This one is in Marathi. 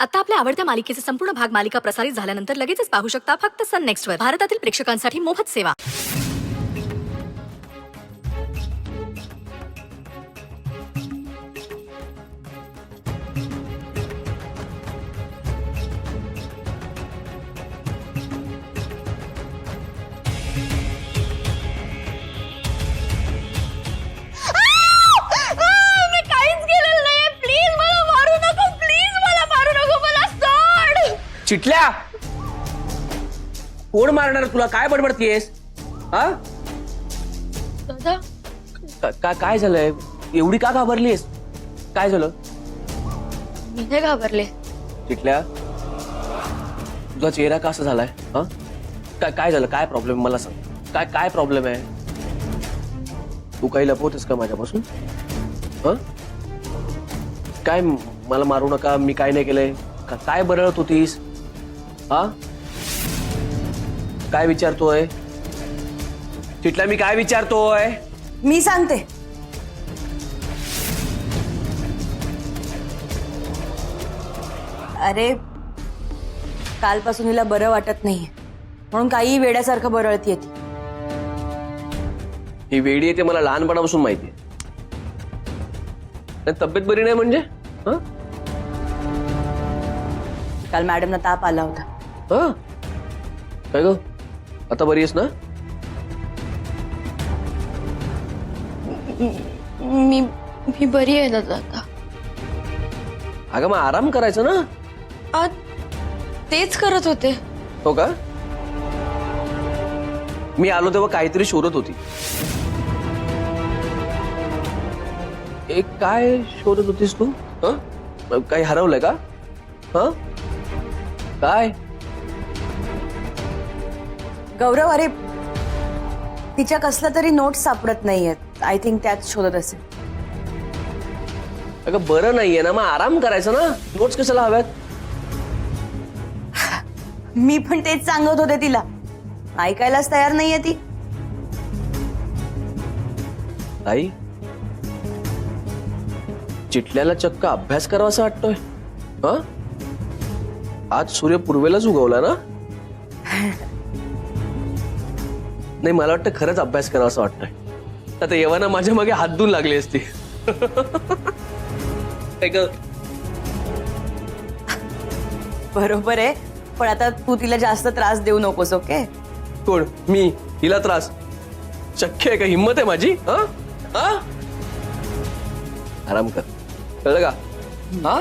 आता आपल्या आवडत्या मालिकेचे संपूर्ण भाग मालिका प्रसारित झाल्यानंतर लगेचच पाहू शकता फक्त सन नेक्स्ट वर. भारतातील प्रेक्षकांसाठी मोफत सेवा. चिटल्या कोण मारणार तुला? काय बडबडतीयस? हा दादा काय झालंय? एवढी का घाबरलीस? काय झालं? मी नाही घाबरले. चिटल्या तुझा चेहरा कसा झालाय? हा काय झालं? काय प्रॉब्लेम मला सांग. काय प्रॉब्लेम आहे? तू काही लपवतेस का माझ्यापासून? हा काय? मला मारू नका, मी काय नाही केलंय. काय बरळत होतीस? हा काय विचारतोय? चिटल्या मी काय विचारतोय? मी सांगते. अरे कालपासून हिला बरं वाटत नाहीये म्हणून काही वेड्यासारखं बरळतीये ती. ही वेडी आहे ते मला लहानपणापासून माहिती आहे. तब्येत बरी नाही म्हणजे? हा काल मॅडमना ताप आला होता. हा काय ग? आता बरी आहेस ना? मी मी बरी आहे दादा आता. अगं मग आराम करायचं ना. आज तेच करत होते. हो का? मी आलो तेव्हा काहीतरी शोधत होती. एक काय शोधत होतीस तू? हं? काही हरवलंय का? हं? काय? गौरव, अरे तिच्या कसलं तरी नोट्स सापडत नाहीयेत. आय थिंक त्याच शोधत असेल. अगं बरं नाहीये ना, मग आराम करायचं ना. नोट्स कशाला हव्यात? मी पण तेच सांगत होते तिला. ऐकायलाच तयार नाहीये ती. आई चिटल्याला चक्क अभ्यास करावा असं वाटतोय. हं? आज सूर्य पूर्वेलाच उगवला ना? नाही, मला वाटतं खरंच अभ्यास करावा असं वाटतंय. आता येवाना माझ्या मागे हात धुवून लागली असती. बरोबर आहे, पण आता तू तिला जास्त त्रास देऊ नकोस. ओके? कोण? मी? हिला त्रास शक्य आहे का? हिम्मत आहे माझी? हं? हं? आराम कर, कळलं का? हा